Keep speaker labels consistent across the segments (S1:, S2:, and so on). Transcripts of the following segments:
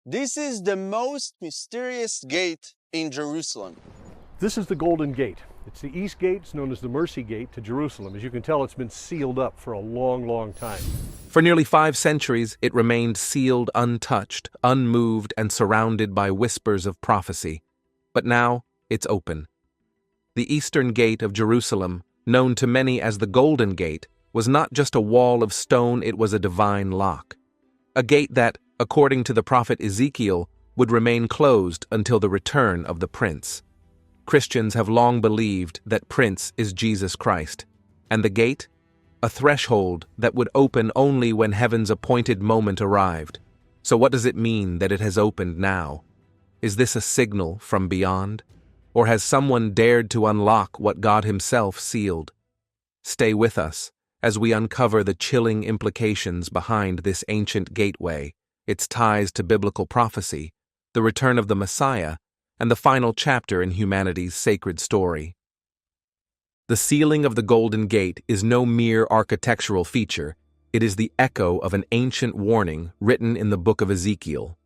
S1: This is the most mysterious gate in Jerusalem.
S2: This is the Golden Gate. It's the East Gate. It's known as the Mercy Gate to Jerusalem. As you can tell, it's been sealed up for a long, long time.
S3: For nearly 5 centuries, it remained sealed, untouched, unmoved, and surrounded by whispers of prophecy. But now, it's open. The Eastern Gate of Jerusalem, known to many as the Golden Gate, was not just a wall of stone, it was a divine lock. A gate that, according to the prophet Ezekiel, would remain closed until the return of the Prince. Christians have long believed that Prince is Jesus Christ, and the gate, a threshold that would open only when heaven's appointed moment arrived. So what does it mean that it has opened now? Is this a signal from beyond? Or has someone dared to unlock what God Himself sealed? Stay with us as we uncover the chilling implications behind this ancient gateway, its ties to biblical prophecy, the return of the Messiah, and the final chapter in humanity's sacred story. The sealing of the Golden Gate is no mere architectural feature, it is the echo of an ancient warning written in the book of Ezekiel.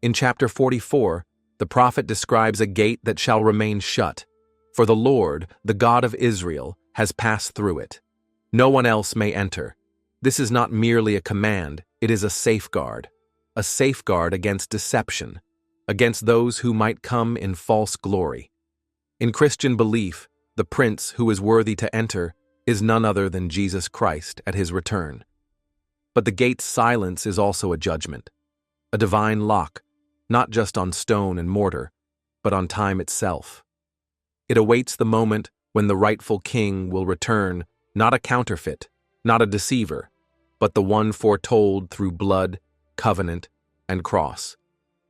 S3: In chapter 44, the prophet describes a gate that shall remain shut, for the Lord, the God of Israel, has passed through it. No one else may enter. This is not merely a command, it is a safeguard against deception, against those who might come in false glory. In Christian belief, the Prince who is worthy to enter is none other than Jesus Christ at His return. But the gate's silence is also a judgment, a divine lock, not just on stone and mortar, but on time itself. It awaits the moment when the rightful king will return, not a counterfeit, not a deceiver, but the one foretold through blood, covenant, and cross.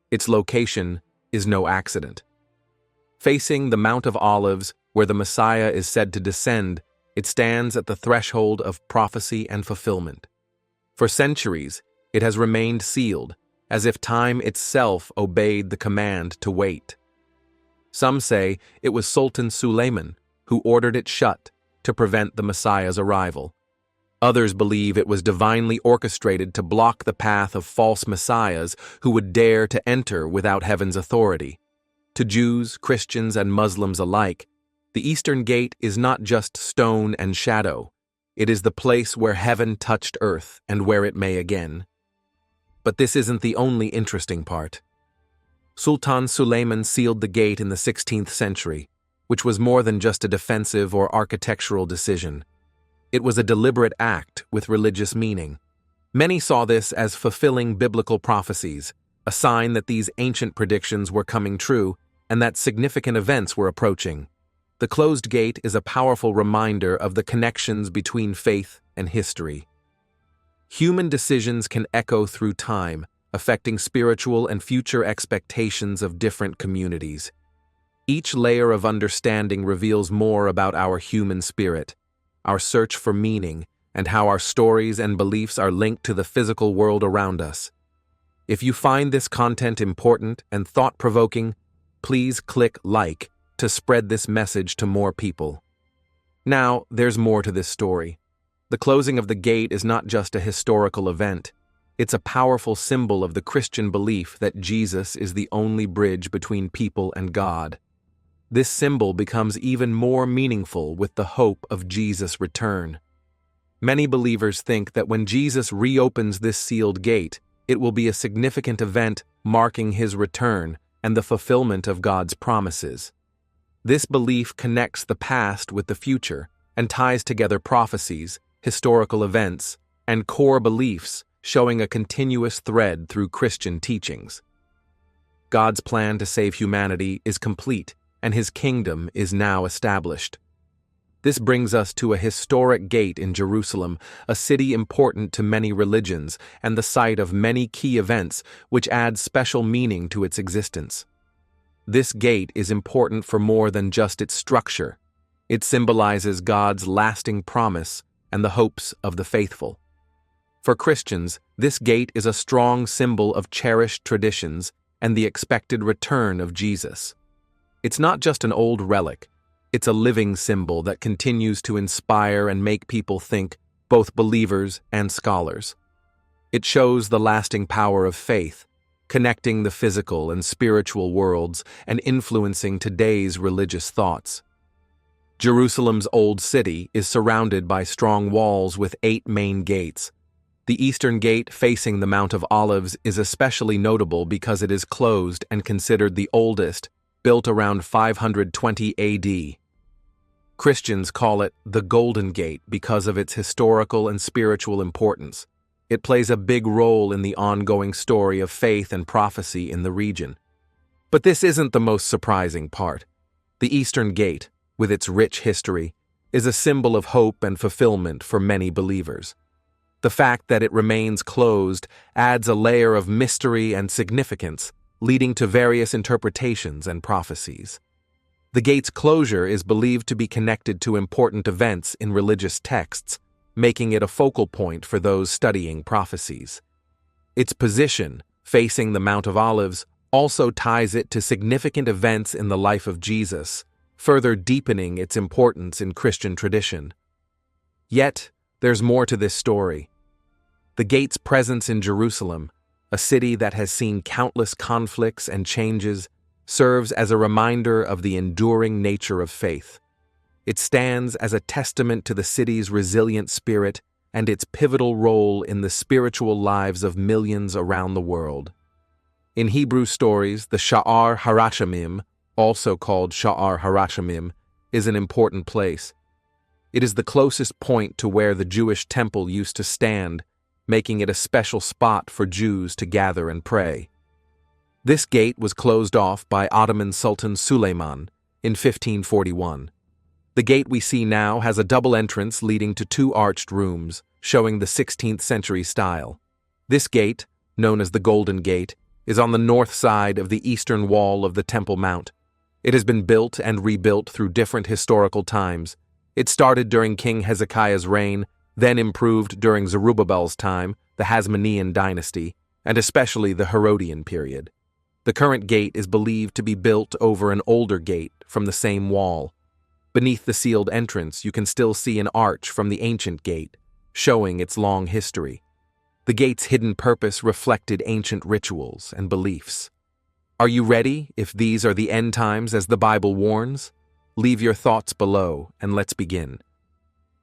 S3: Its location is no accident. Facing the Mount of Olives, where the Messiah is said to descend, it stands at the threshold of prophecy and fulfillment. For centuries, it has remained sealed, as if time itself obeyed the command to wait. Some say it was Sultan Suleiman who ordered it shut to prevent the Messiah's arrival. Others believe it was divinely orchestrated to block the path of false messiahs who would dare to enter without heaven's authority. To Jews, Christians, and Muslims alike, the Eastern Gate is not just stone and shadow. It is the place where heaven touched earth and where it may again. But this isn't the only interesting part. Sultan Suleiman sealed the gate in the 16th century, which was more than just a defensive or architectural decision. It was a deliberate act with religious meaning. Many saw this as fulfilling biblical prophecies, a sign that these ancient predictions were coming true and that significant events were approaching. The closed gate is a powerful reminder of the connections between faith and history. Human decisions can echo through time, affecting spiritual and future expectations of different communities. Each layer of understanding reveals more about our human spirit, our search for meaning, and how our stories and beliefs are linked to the physical world around us. If you find this content important and thought-provoking, please click like to spread this message to more people. Now, there's more to this story. The closing of the gate is not just a historical event. It's a powerful symbol of the Christian belief that Jesus is the only bridge between people and God. This symbol becomes even more meaningful with the hope of Jesus' return. Many believers think that when Jesus reopens this sealed gate, it will be a significant event marking His return and the fulfillment of God's promises. This belief connects the past with the future and ties together prophecies, historical events, and core beliefs, showing a continuous thread through Christian teachings. God's plan to save humanity is complete, and His kingdom is now established. This brings us to a historic gate in Jerusalem, a city important to many religions and the site of many key events which add special meaning to its existence. This gate is important for more than just its structure. It symbolizes God's lasting promise and the hopes of the faithful. For Christians, this gate is a strong symbol of cherished traditions and the expected return of Jesus. It's not just an old relic, it's a living symbol that continues to inspire and make people think, both believers and scholars. It shows the lasting power of faith, connecting the physical and spiritual worlds and influencing today's religious thoughts. Jerusalem's Old City is surrounded by strong walls with 8 main gates. The eastern gate facing the Mount of Olives is especially notable because it is closed and considered the oldest, built around 520 AD. Christians call it the Golden Gate because of its historical and spiritual importance. It plays a big role in the ongoing story of faith and prophecy in the region. But this isn't the most surprising part. The Eastern Gate, with its rich history, is a symbol of hope and fulfillment for many believers. The fact that it remains closed adds a layer of mystery and significance, leading to various interpretations and prophecies. The gate's closure is believed to be connected to important events in religious texts, making it a focal point for those studying prophecies. Its position, facing the Mount of Olives, also ties it to significant events in the life of Jesus, further deepening its importance in Christian tradition. Yet, there's more to this story. The gate's presence in Jerusalem, a city that has seen countless conflicts and changes, serves as a reminder of the enduring nature of faith. It stands as a testament to the city's resilient spirit and its pivotal role in the spiritual lives of millions around the world. In Hebrew stories, the Sha'ar Harachamim, also called Sha'ar Harachamim, is an important place. It is the closest point to where the Jewish temple used to stand, making it a special spot for Jews to gather and pray. This gate was closed off by Ottoman Sultan Suleiman in 1541. The gate we see now has a double entrance leading to 2 arched rooms, showing the 16th century style. This gate, known as the Golden Gate, is on the north side of the eastern wall of the Temple Mount. It has been built and rebuilt through different historical times. It started during King Hezekiah's reign, then improved during Zerubbabel's time, the Hasmonean dynasty, and especially the Herodian period. The current gate is believed to be built over an older gate from the same wall. Beneath the sealed entrance, you can still see an arch from the ancient gate, showing its long history. The gate's hidden purpose reflected ancient rituals and beliefs. Are you ready if these are the end times as the Bible warns? Leave your thoughts below and let's begin.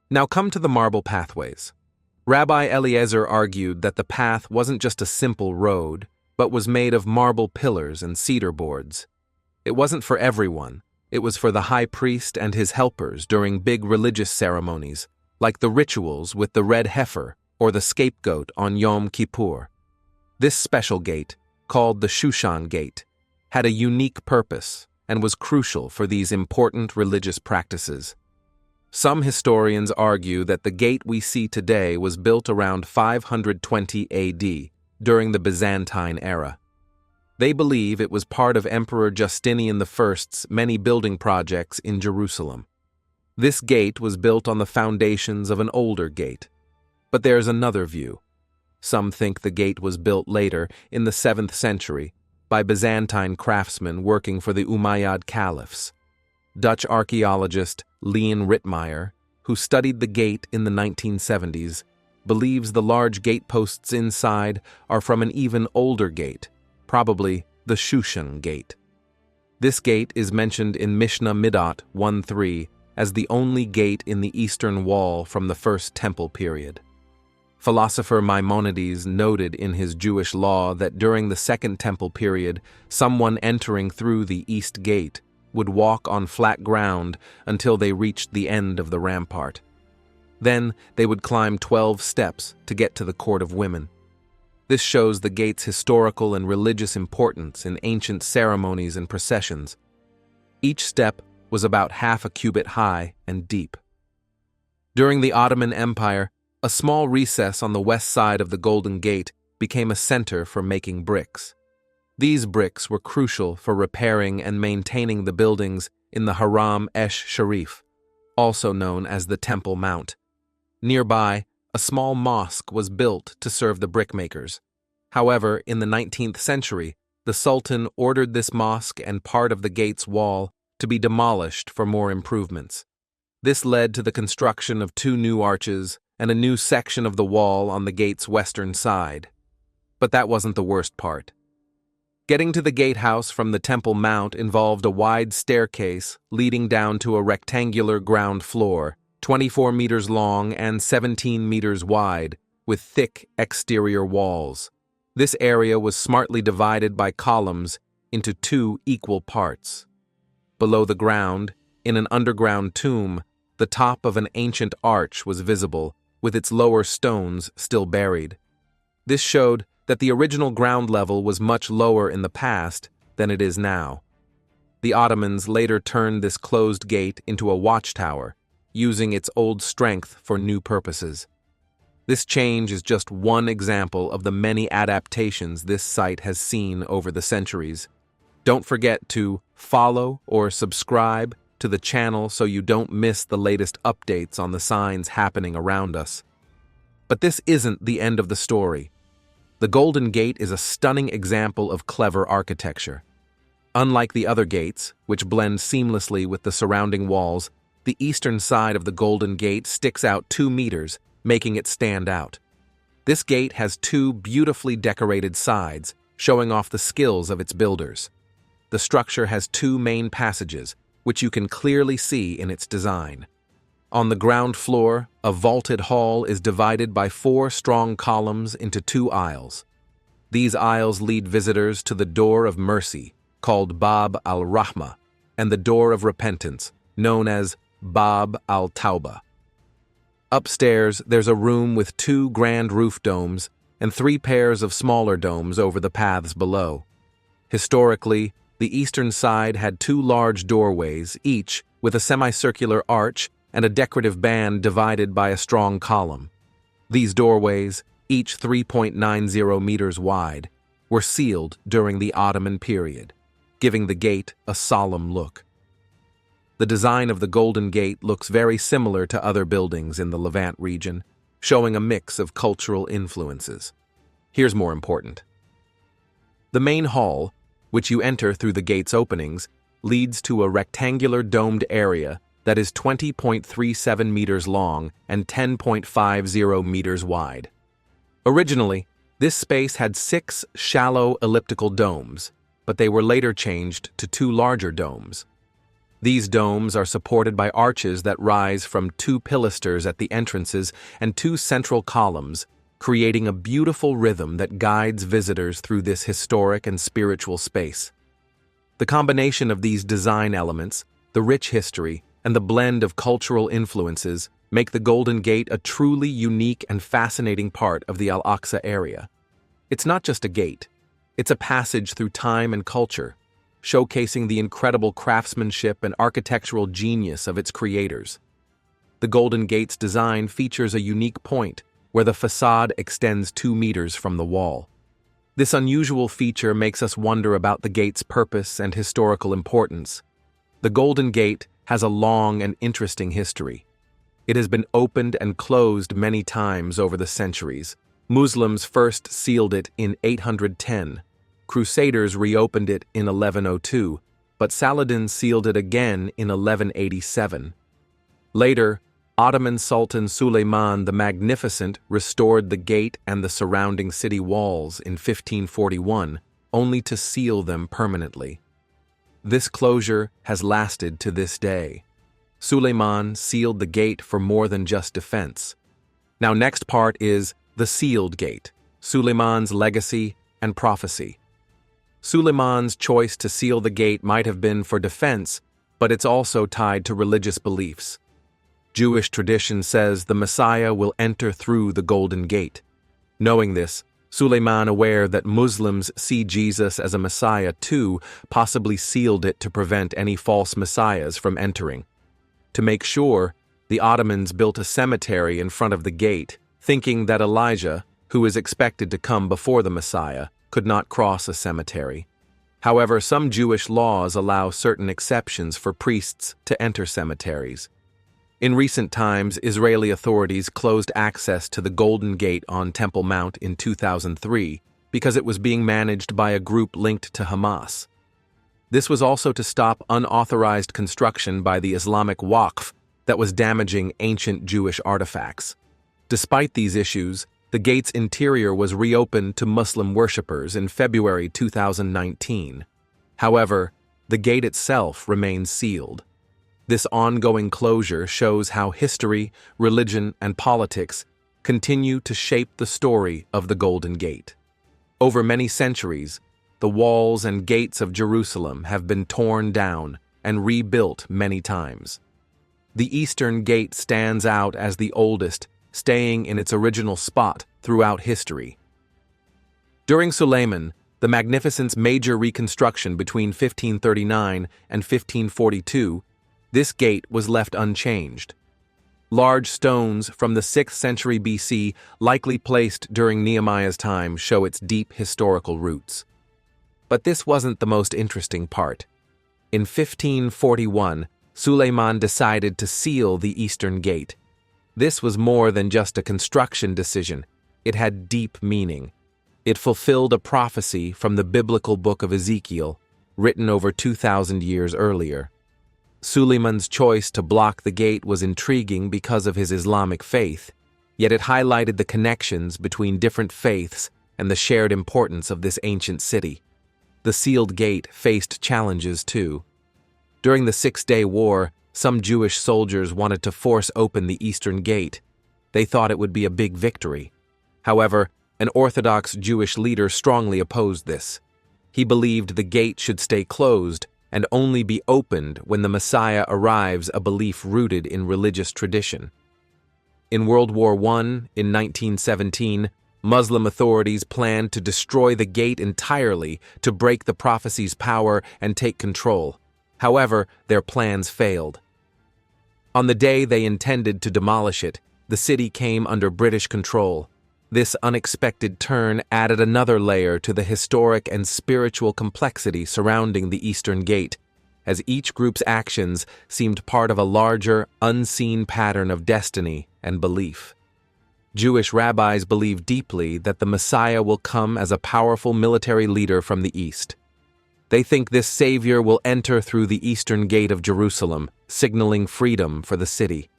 S3: Now come to the marble pathways. Rabbi Eliezer argued that the path wasn't just a simple road, but was made of marble pillars and cedar boards. It wasn't for everyone. It was for the high priest and his helpers during big religious ceremonies, like the rituals with the red heifer or the scapegoat on Yom Kippur. This special gate, called the Shushan Gate, had a unique purpose and was crucial for these important religious practices. Some historians argue that the gate we see today was built around 520 AD, during the Byzantine era. They believe it was part of Emperor Justinian I's many building projects in Jerusalem. This gate was built on the foundations of an older gate. But there's another view. Some think the gate was built later, in the 7th century, by Byzantine craftsmen working for the Umayyad caliphs. Dutch archaeologist Leon Rittmeyer, who studied the gate in the 1970s, believes the large gateposts inside are from an even older gate, probably the Shushan Gate. This gate is mentioned in Mishnah Midot 1:3 as the only gate in the eastern wall from the First Temple period. Philosopher Maimonides noted in his Jewish law that during the Second Temple period, someone entering through the East Gate would walk on flat ground until they reached the end of the rampart. Then they would climb 12 steps to get to the Court of Women. This shows the gate's historical and religious importance in ancient ceremonies and processions. Each step was about half a cubit high and deep. During the Ottoman Empire, a small recess on the west side of the Golden Gate became a center for making bricks. These bricks were crucial for repairing and maintaining the buildings in the Haram Esh Sharif, also known as the Temple Mount. Nearby, a small mosque was built to serve the brickmakers. However, in the 19th century, the Sultan ordered this mosque and part of the gate's wall to be demolished for more improvements. This led to the construction of 2 new arches and a new section of the wall on the gate's western side. But that wasn't the worst part. Getting to the gatehouse from the Temple Mount involved a wide staircase leading down to a rectangular ground floor, 24 meters long and 17 meters wide, with thick exterior walls. This area was smartly divided by columns into two equal parts. Below the ground, in an underground tomb, the top of an ancient arch was visible, with its lower stones still buried. This showed that the original ground level was much lower in the past than it is now. The Ottomans later turned this closed gate into a watchtower, using its old strength for new purposes. This change is just one example of the many adaptations this site has seen over the centuries. Don't forget to follow or subscribe to the channel so you don't miss the latest updates on the signs happening around us. But this isn't the end of the story. The Golden Gate is a stunning example of clever architecture. Unlike the other gates, which blend seamlessly with the surrounding walls, the eastern side of the Golden Gate sticks out 2 meters, making it stand out. This gate has 2 beautifully decorated sides, showing off the skills of its builders. The structure has 2 main passages, which you can clearly see in its design. On the ground floor, a vaulted hall is divided by 4 strong columns into 2 aisles. These aisles lead visitors to the Door of Mercy, called Bab al-Rahmah, and the Door of Repentance, known as Bab al-Tawbah. Upstairs, there's a room with 2 grand roof domes and 3 pairs of smaller domes over the paths below. Historically, the eastern side had 2 large doorways, each with a semicircular arch and a decorative band divided by a strong column. These doorways, each 3.90 meters wide, were sealed during the Ottoman period, giving the gate a solemn look. The design of the Golden Gate looks very similar to other buildings in the Levant region, showing a mix of cultural influences. Here's more important. The main hall, which you enter through the gate's openings, leads to a rectangular domed area that is 20.37 meters long and 10.50 meters wide. Originally, this space had 6 shallow elliptical domes, but they were later changed to 2 larger domes. These domes are supported by arches that rise from 2 pilasters at the entrances and 2 central columns, creating a beautiful rhythm that guides visitors through this historic and spiritual space. The combination of these design elements, the rich history, and the blend of cultural influences make the Golden Gate a truly unique and fascinating part of the Al-Aqsa area. It's not just a gate, it's a passage through time and culture, showcasing the incredible craftsmanship and architectural genius of its creators. The Golden Gate's design features a unique point where the facade extends 2 meters from the wall. This unusual feature makes us wonder about the gate's purpose and historical importance. The Golden Gate has a long and interesting history. It has been opened and closed many times over the centuries. Muslims first sealed it in 810. Crusaders reopened it in 1102, but Saladin sealed it again in 1187. Later, Ottoman Sultan Suleiman the Magnificent restored the gate and the surrounding city walls in 1541, only to seal them permanently. This closure has lasted to this day. Suleiman sealed the gate for more than just defense. Now, next part is the sealed gate, Suleiman's legacy and prophecy. Suleiman's choice to seal the gate might have been for defense, but it's also tied to religious beliefs. Jewish tradition says the Messiah will enter through the Golden Gate. Knowing this, Suleiman, aware that Muslims see Jesus as a Messiah too, possibly sealed it to prevent any false messiahs from entering. To make sure, the Ottomans built a cemetery in front of the gate, thinking that Elijah, who is expected to come before the Messiah, could not cross a cemetery. However, some Jewish laws allow certain exceptions for priests to enter cemeteries. In recent times, Israeli authorities closed access to the Golden Gate on Temple Mount in 2003 because it was being managed by a group linked to Hamas. This was also to stop unauthorized construction by the Islamic Waqf that was damaging ancient Jewish artifacts. Despite these issues, The gate's interior was reopened to Muslim worshippers in February 2019. However, the gate itself remains sealed. This ongoing closure shows how history, religion, and politics continue to shape the story of the Golden Gate. Over many centuries, the walls and gates of Jerusalem have been torn down and rebuilt many times. The Eastern Gate stands out as the oldest, staying in its original spot throughout history. During Suleiman the Magnificent's major reconstruction between 1539 and 1542, this gate was left unchanged. Large stones from the 6th century BC, likely placed during Nehemiah's time, show its deep historical roots. But this wasn't the most interesting part. In 1541, Suleiman decided to seal the Eastern Gate. This was more than just a construction decision. It had deep meaning. It fulfilled a prophecy from the biblical book of Ezekiel, written over 2,000 years earlier. Suleiman's choice to block the gate was intriguing because of his Islamic faith, yet it highlighted the connections between different faiths and the shared importance of this ancient city. The sealed gate faced challenges too. During the Six-Day War, some Jewish soldiers wanted to force open the Eastern Gate. They thought it would be a big victory. However, an Orthodox Jewish leader strongly opposed this. He believed the gate should stay closed and only be opened when the Messiah arrives, a belief rooted in religious tradition. In World War I, in 1917, Muslim authorities planned to destroy the gate entirely to break the prophecy's power and take control. However, their plans failed. On the day they intended to demolish it, the city came under British control. This unexpected turn added another layer to the historic and spiritual complexity surrounding the Eastern Gate, as each group's actions seemed part of a larger, unseen pattern of destiny and belief. Jewish rabbis believe deeply that the Messiah will come as a powerful military leader from the East. They think this savior will enter through the Eastern Gate of Jerusalem, signaling freedom for the city.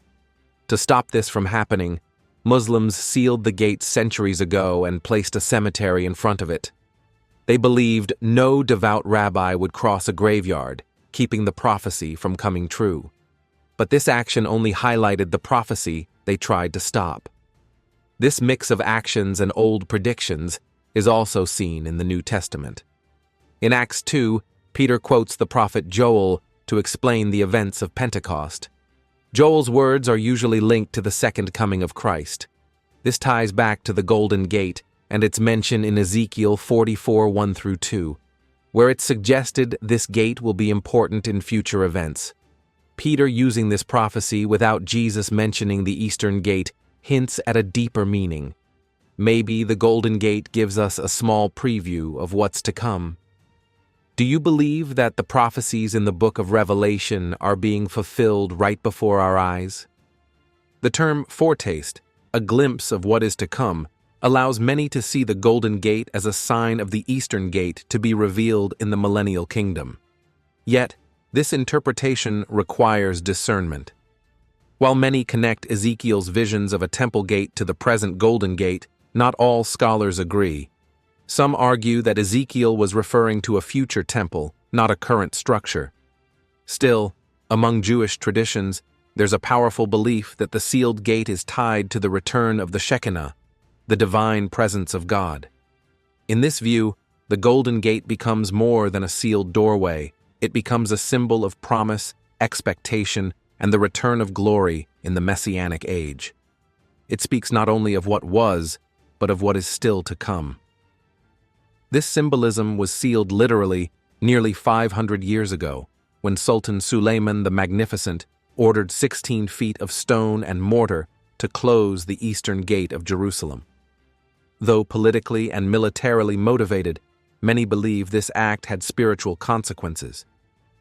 S3: To stop this from happening, Muslims sealed the gate centuries ago and placed a cemetery in front of it. They believed no devout rabbi would cross a graveyard, keeping the prophecy from coming true. But this action only highlighted the prophecy they tried to stop. This mix of actions and old predictions is also seen in the New Testament. In Acts 2, Peter quotes the prophet Joel to explain the events of Pentecost. Joel's words are usually linked to the second coming of Christ. This ties back to the Golden Gate and its mention in Ezekiel 44:1-2, where it's suggested this gate will be important in future events. Peter, using this prophecy without Jesus mentioning the Eastern Gate, hints at a deeper meaning. Maybe the Golden Gate gives us a small preview of what's to come. Do you believe that the prophecies in the book of Revelation are being fulfilled right before our eyes? The term foretaste, a glimpse of what is to come, allows many to see the Golden Gate as a sign of the Eastern Gate to be revealed in the millennial kingdom. Yet, this interpretation requires discernment. While many connect Ezekiel's visions of a temple gate to the present Golden Gate, not all scholars agree. Some argue that Ezekiel was referring to a future temple, not a current structure. Still, among Jewish traditions, there's a powerful belief that the sealed gate is tied to the return of the Shekinah, the divine presence of God. In this view, the Golden Gate becomes more than a sealed doorway. It becomes a symbol of promise, expectation, and the return of glory in the Messianic age. It speaks not only of what was, but of what is still to come. This symbolism was sealed literally nearly 500 years ago, when Sultan Suleiman the Magnificent ordered 16 feet of stone and mortar to close the Eastern Gate of Jerusalem. Though politically and militarily motivated, many believe this act had spiritual consequences.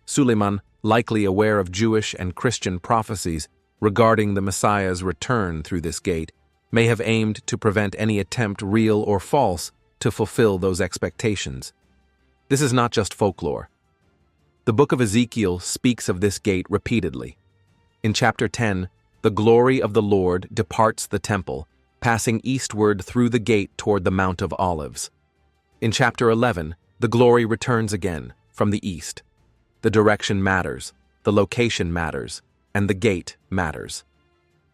S3: Suleiman, likely aware of Jewish and Christian prophecies regarding the Messiah's return through this gate, may have aimed to prevent any attempt, real or false, to fulfill those expectations. This is not just folklore. The book of Ezekiel speaks of this gate repeatedly. In chapter 10, the glory of the Lord departs the temple, passing eastward through the gate toward the Mount of Olives. In chapter 11, the glory returns again from the east. The direction matters, the location matters, and the gate matters.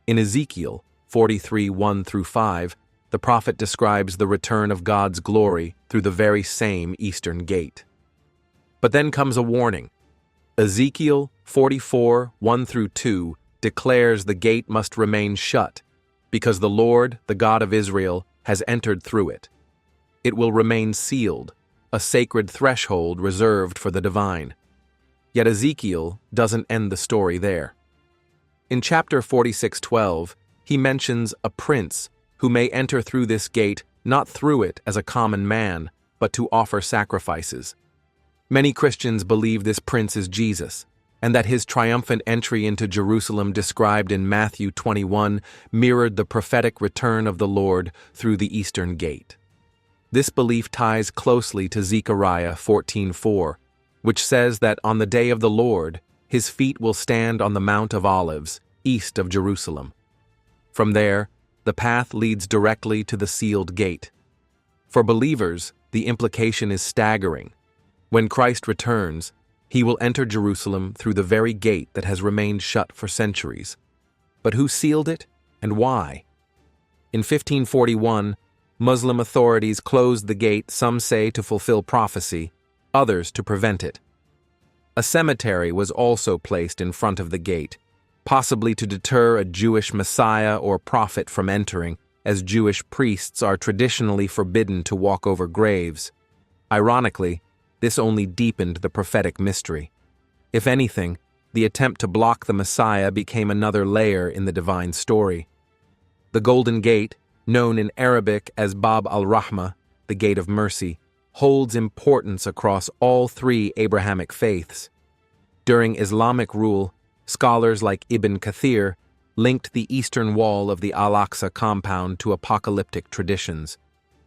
S3: In Ezekiel 43, 1 through 5, the prophet describes the return of God's glory through the very same eastern gate. But then comes a warning. Ezekiel 44, 1 through 2 declares the gate must remain shut, because the Lord, the God of Israel, has entered through it. It will remain sealed, a sacred threshold reserved for the divine. Yet Ezekiel doesn't end the story there. In chapter 46:12, he mentions a prince who may enter through this gate, not through it as a common man, but to offer sacrifices. Many Christians believe this prince is Jesus, and that his triumphant entry into Jerusalem described in Matthew 21 mirrored the prophetic return of the Lord through the eastern gate. This belief ties closely to Zechariah 14:4, which says that on the day of the Lord, his feet will stand on the Mount of Olives, east of Jerusalem. From there, the path leads directly to the sealed gate. For believers, the implication is staggering. When Christ returns, he will enter Jerusalem through the very gate that has remained shut for centuries. But who sealed it, and why? In 1541, Muslim authorities closed the gate, some say to fulfill prophecy, others to prevent it. A cemetery was also placed in front of the gate, possibly to deter a Jewish Messiah or prophet from entering, as Jewish priests are traditionally forbidden to walk over graves. Ironically, this only deepened the prophetic mystery. If anything, the attempt to block the Messiah became another layer in the divine story. The Golden Gate, known in Arabic as Bab al-Rahmah, the Gate of Mercy, holds importance across all three Abrahamic faiths. During Islamic rule, scholars like Ibn Kathir linked the eastern wall of the Al-Aqsa compound to apocalyptic traditions.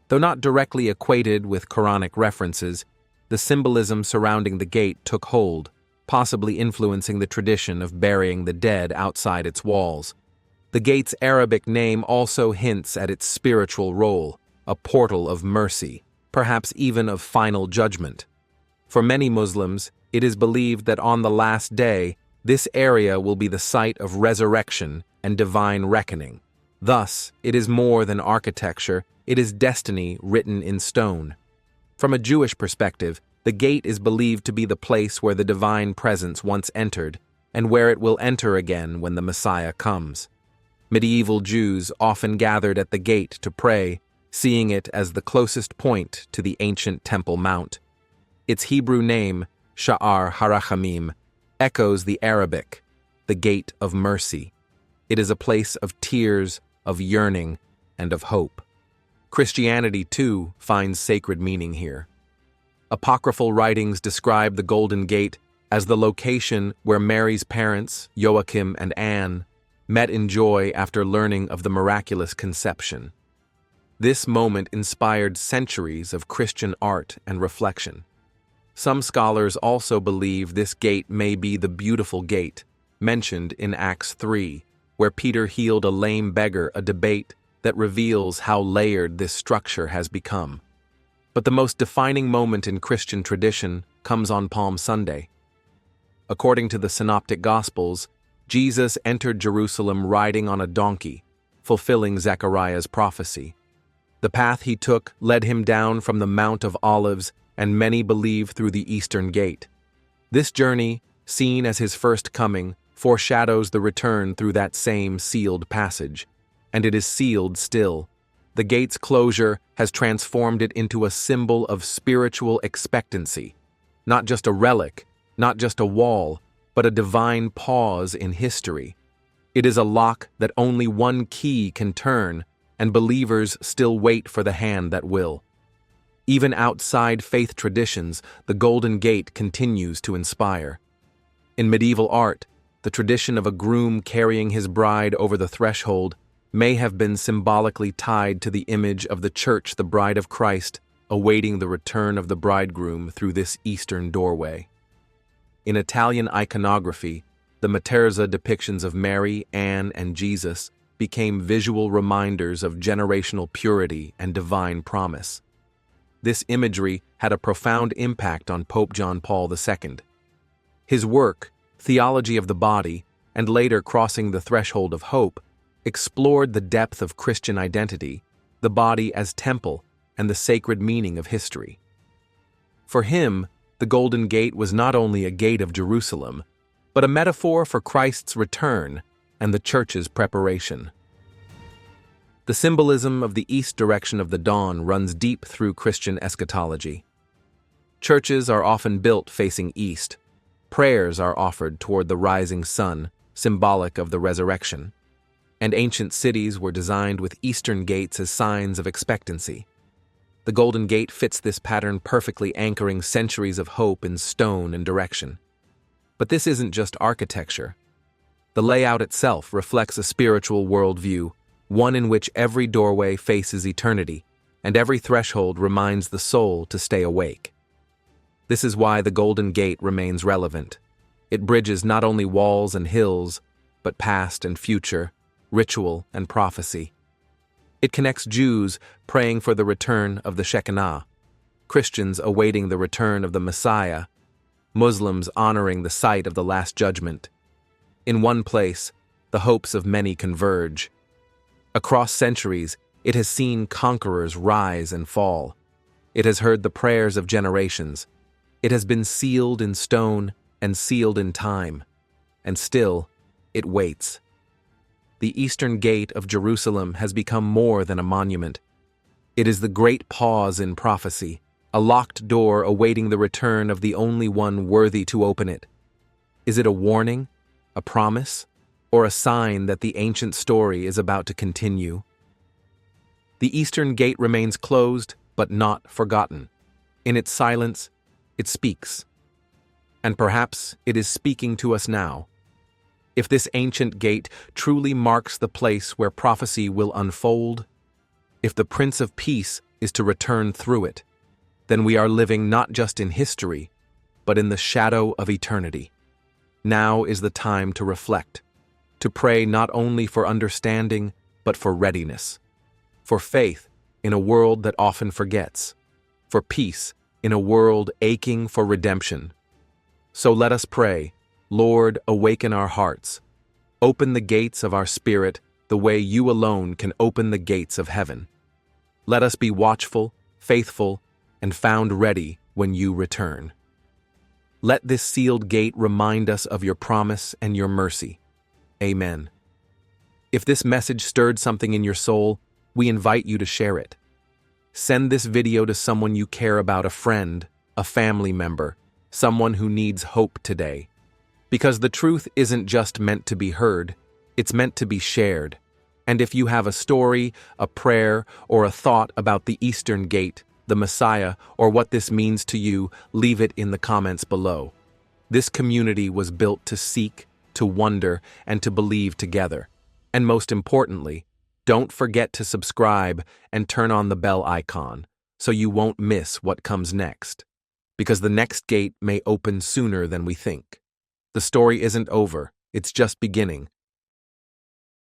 S3: Though not directly equated with Quranic references, the symbolism surrounding the gate took hold, possibly influencing the tradition of burying the dead outside its walls. The gate's Arabic name also hints at its spiritual role, a portal of mercy, perhaps even of final judgment. For many Muslims, it is believed that on the last day, this area will be the site of resurrection and divine reckoning. Thus, it is more than architecture, it is destiny written in stone. From a Jewish perspective, the gate is believed to be the place where the divine presence once entered, and where it will enter again when the Messiah comes. Medieval Jews often gathered at the gate to pray, seeing it as the closest point to the ancient Temple Mount. Its Hebrew name, Sha'ar Harachamim, echoes the Arabic, the Gate of Mercy. It is a place of tears, of yearning, and of hope. Christianity, too, finds sacred meaning here. Apocryphal writings describe the Golden Gate as the location where Mary's parents, Joachim and Anne, met in joy after learning of the miraculous conception. This moment inspired centuries of Christian art and reflection. Some scholars also believe this gate may be the beautiful gate, mentioned in Acts 3, where Peter healed a lame beggar, a debate that reveals how layered this structure has become. But the most defining moment in Christian tradition comes on Palm Sunday. According to the Synoptic Gospels, Jesus entered Jerusalem riding on a donkey, fulfilling Zechariah's prophecy. The path he took led him down from the Mount of Olives, and many believe through the Eastern Gate. This journey, seen as his first coming, foreshadows the return through that same sealed passage. And it is sealed still. The gate's closure has transformed it into a symbol of spiritual expectancy. Not just a relic, not just a wall, but a divine pause in history. It is a lock that only one key can turn, and believers still wait for the hand that will. Even outside faith traditions, the Golden Gate continues to inspire. In medieval art, the tradition of a groom carrying his bride over the threshold may have been symbolically tied to the image of the church, the bride of Christ, awaiting the return of the bridegroom through this eastern doorway. In Italian iconography, the Materza depictions of Mary, Anne, and Jesus became visual reminders of generational purity and divine promise. This imagery had a profound impact on Pope John Paul II. His work, Theology of the Body, and later Crossing the Threshold of Hope, explored the depth of Christian identity, the body as temple, and the sacred meaning of history. For him, the Golden Gate was not only a gate of Jerusalem, but a metaphor for Christ's return and the Church's preparation. The symbolism of the east direction of the dawn runs deep through Christian eschatology. Churches are often built facing east. Prayers are offered toward the rising sun, symbolic of the resurrection. And ancient cities were designed with eastern gates as signs of expectancy. The Golden Gate fits this pattern perfectly, anchoring centuries of hope in stone and direction. But this isn't just architecture. The layout itself reflects a spiritual worldview, one in which every doorway faces eternity, and every threshold reminds the soul to stay awake. This is why the Golden Gate remains relevant. It bridges not only walls and hills, but past and future, ritual and prophecy. It connects Jews praying for the return of the Shekinah, Christians awaiting the return of the Messiah, Muslims honoring the site of the Last Judgment. In one place, the hopes of many converge. Across centuries, it has seen conquerors rise and fall. It has heard the prayers of generations. It has been sealed in stone and sealed in time. And still, it waits. The Eastern Gate of Jerusalem has become more than a monument. It is the great pause in prophecy, a locked door awaiting the return of the only one worthy to open it. Is it a warning, a promise, or a sign that the ancient story is about to continue? The Eastern Gate remains closed, but not forgotten. In its silence, it speaks. And perhaps it is speaking to us now. If this ancient gate truly marks the place where prophecy will unfold, if the Prince of Peace is to return through it, then we are living not just in history, but in the shadow of eternity. Now is the time to reflect, to pray not only for understanding, but for readiness, for faith in a world that often forgets, for peace in a world aching for redemption. So let us pray, Lord, awaken our hearts. Open the gates of our spirit the way you alone can open the gates of heaven. Let us be watchful, faithful, and found ready when you return. Let this sealed gate remind us of your promise and your mercy. Amen. If this message stirred something in your soul, we invite you to share it. Send this video to someone you care about, a friend, a family member, someone who needs hope today. Because the truth isn't just meant to be heard, it's meant to be shared. And if you have a story, a prayer, or a thought about the Eastern Gate, the Messiah, or what this means to you, leave it in the comments below. This community was built to seek, to wonder, and to believe together. And most importantly, don't forget to subscribe and turn on the bell icon so you won't miss what comes next. Because the next gate may open sooner than we think. The story isn't over, it's just beginning.